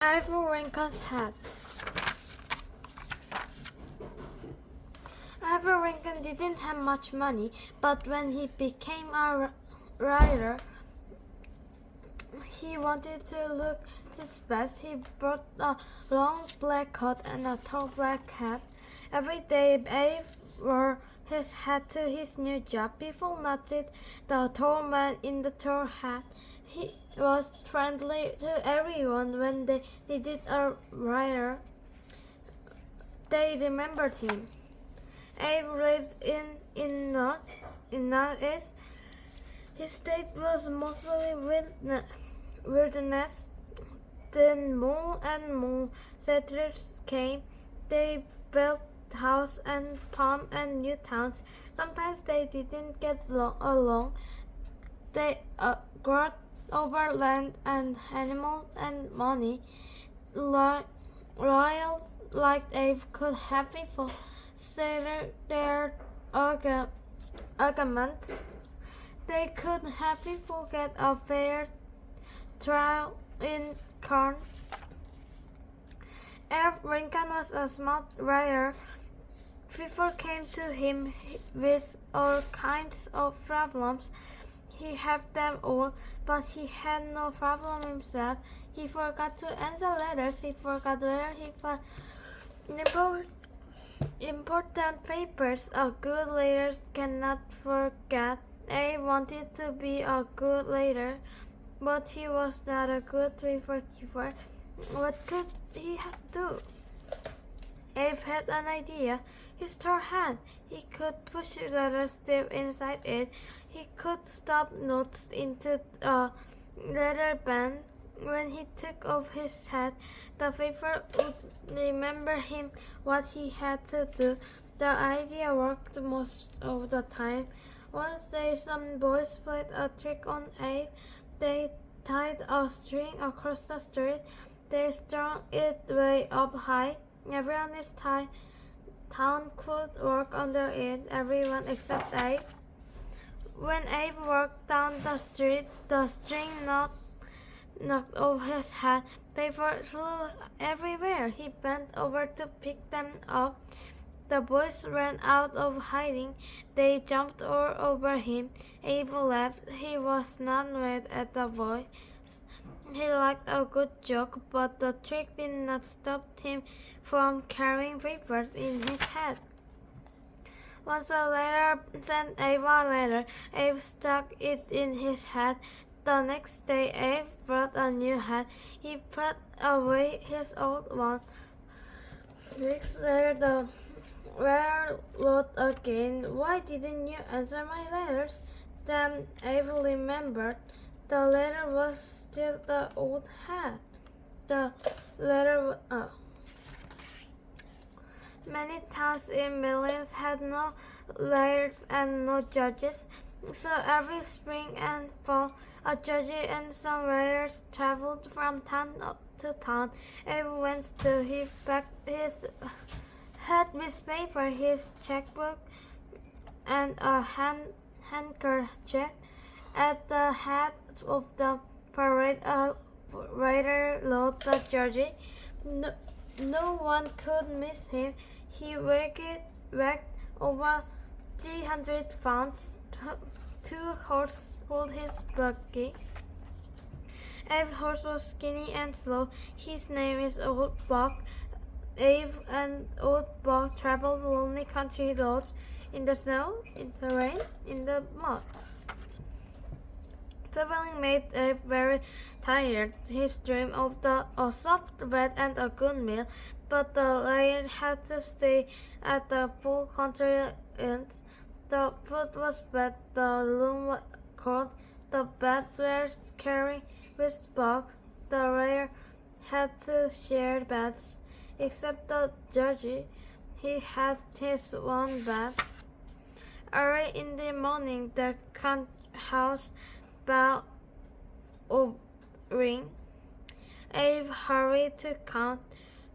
Abraham Lincoln's hat. Abraham Lincoln didn't have much money, but when he became a writer, he wanted to look his best. He brought a long black coat and a tall black hat. Every day, Abe wore his hat to his new job. People noticed the tall man in the tall hat. He was friendly to everyone. When they needed a writer, they remembered him. Abe lived in Northeast. His state was mostly wilderness. Then more and more settlers came. They built houses and farms and new towns. Sometimes they didn't get along. They growed over land and animals and money. Royals like Abe could have people settle their arguments. They could have people get a fair trial in court. Abe Lincoln was a smart writer. People came to him with all kinds of problems. He had them all, but he had no problem himself. He forgot to answer letters. He forgot where he found important papers. A good leader cannot forget. Abe wanted to be a good leader, but he was not a good paper keeper. What could he do? Abe had an idea. His tall hand. He could push letters deep inside it. He could stuff notes into a leather band. When he took off his hat, the paper would remember him what he had to do. The idea worked most of the time. One day some boys played a trick on Abe. They tied a string across the street. They strung it way up high. Everyone in town could walk under it, everyone except Abe. When Abe walked down the street, the string knocked off his hat. Paper flew everywhere. He bent over to pick them up. The boys ran out of hiding. They jumped all over him. Abe laughed. He was not mad at the boys. He liked a good joke, but the trick did not stop him from carrying papers in his hat. Once a letter sent Abe a letter. Abe stuck it in his hat. The next day, Abe brought a new hat. He put away his old one. Weeks later, the wire wrote again. Why didn't you answer my letters? Then Abe remembered. The letter was still the old hat. The letter Many towns in millions had no lawyers and no judges. So every spring and fall, a judge and some lawyers traveled from town to town. Abe went to he packed his hat with paper, his checkbook, and a handkerchief. At the head of the parade, a rider rode the judge. No one could miss him. He weighed over 300 pounds. Two horses pulled his buggy. Abe's horse was skinny and slow. His name is Old Buck. Abe and Old Buck traveled lonely country roads in the snow, in the rain, in the mud. Traveling made Abe very tired. He dreamed of a soft bed and a good meal, but the lion had to stay at the full country inn. The food was bad, the room was cold, the beds were carried with bugs. The lion had to share beds, except the judge. He had his one bed. Early in the morning, the house bell would ring. Abe hurried to count.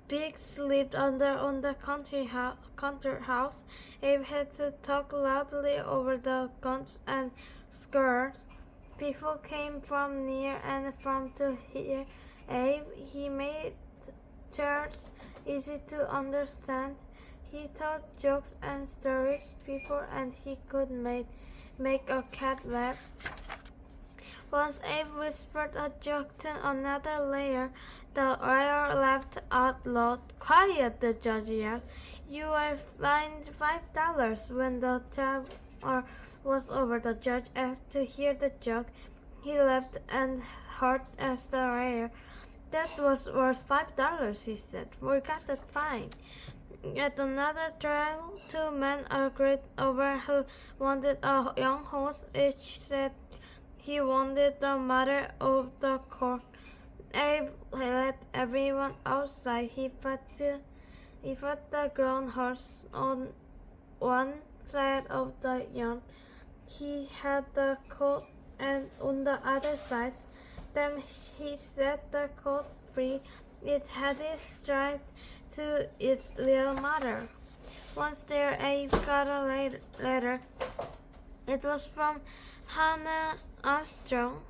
Pigs lived on the country house. Abe had to talk loudly over the guns and skirts. People came from near and from to hear Abe. He made charts easy to understand. He told jokes and stories people and he could make a cat laugh. Once Abe whispered a joke to another layer. The lawyer laughed out loud. Quiet, the judge yelled. You are fined $5. When the trial was over, the judge asked to hear the joke. He laughed and hard as the lawyer. That was worth $5, he said. We got the fine. At another trial, two men agreed over who wanted a young horse. Each said he wanted the mother of the court. Abe let everyone outside. He put the grown horse on one side of the yard. He had the colt and on the other side. Then he set the colt free. It headed straight to its little mother. Once there, Abe got a letter. It was from Hannah Armstrong.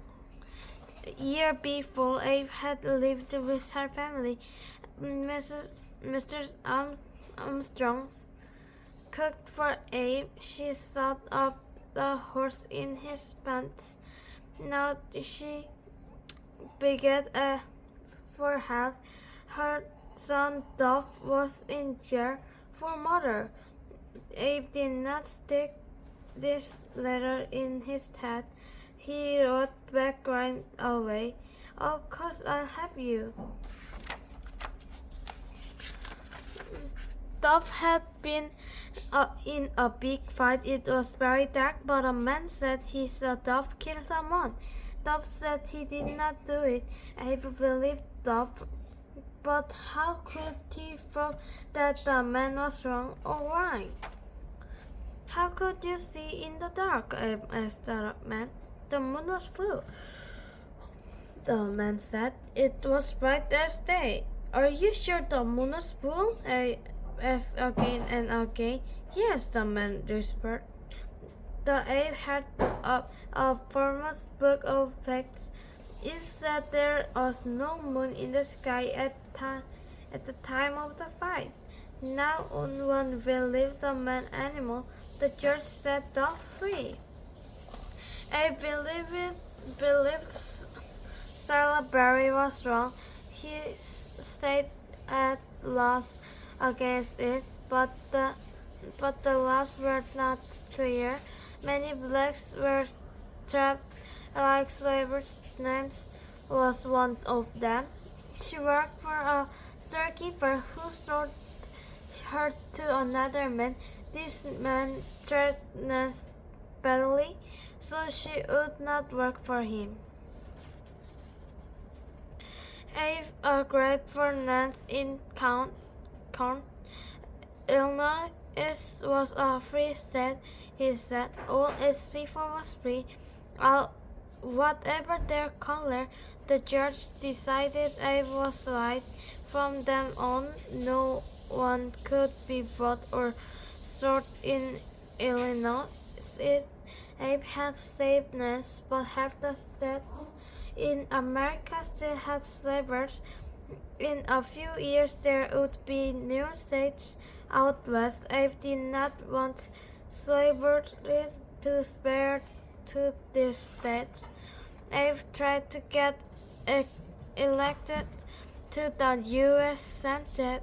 A year before, Abe had lived with her family. Mr. Armstrong cooked for Abe. She sewed up the horse in his pants. Now she begged for help. Her son Dove was in jail for murder. Abe did not stick this letter in his head. He wrote back right away. Of course I'll have you. Dove had been in a big fight. It was very dark, but a man said he saw Dove kill someone. Dove said he did not do it. Abe believed Dove, but how could he prove that the man was wrong or right? How could you see in the dark? Abe asked the man. The moon was full. The man said it was bright as day. Are you sure the moon was full? Abe asked again and again. Yes, the man whispered. The Abe had a famous book of facts. It said there was no moon in the sky at the time of the fight. Now no one believed the man anymore. The judge set Dove free. Abe believed Sarah Berry was wrong. He stayed at loss against it, but the laws were not clear. Many blacks were trapped like slaves. Nance was one of them. She worked for a storekeeper who sold her to another man. This man treated Nance badly, so she would not work for him. Abe agreed for Nance in count. Illinois was a free state, he said. All its people was free. Whatever their color, the judge decided Abe was right. From then on, no one could be bought or sold in Illinois. Abe had saved Nance, but half the states in America still had slavery. In a few years, there would be new states out west. Abe did not want slavery to spread to these states. Abe tried to get elected to the U.S. Senate.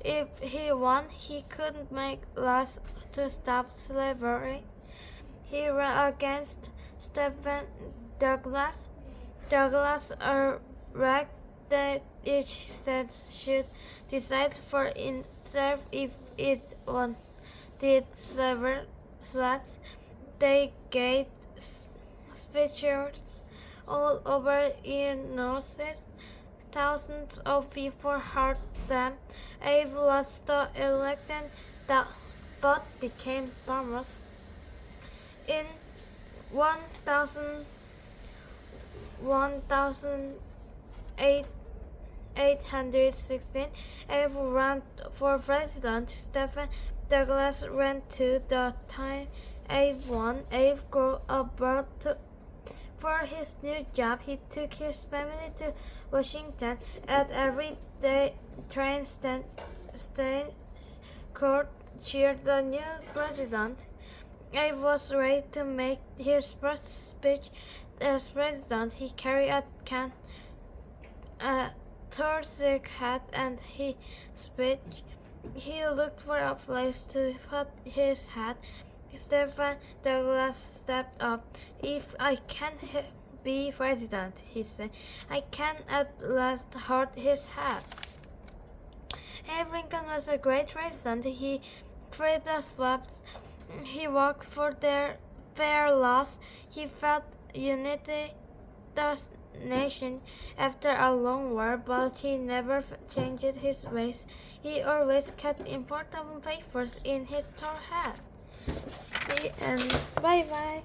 If he won, he could make laws to stop slavery. He ran against Stephen Douglas. Douglas argued that each state should decide for itself if it wanted slaves. They gave speeches all over Illinois. Thousands of people heard them. Abe lost the election, but became famous. In 1816, Abe ran for president. Stephen Douglas ran to the time Abe won. Abe grew about For his new job, he took his family to Washington. At every day, train crowd cheered the new president. Abe was ready to make his first speech as president. He carried a Torsig hat and his speech. He looked for a place to put his hat. Stephen Douglas stepped up. If I can't be president, he said, I can at last hold his hat. Abe Lincoln was a great president. He freed the slaves. He worked for their fair laws. He felt unity the nation after a long war, but he never changed his ways. He always kept important papers in his straw hat. The end. Bye bye.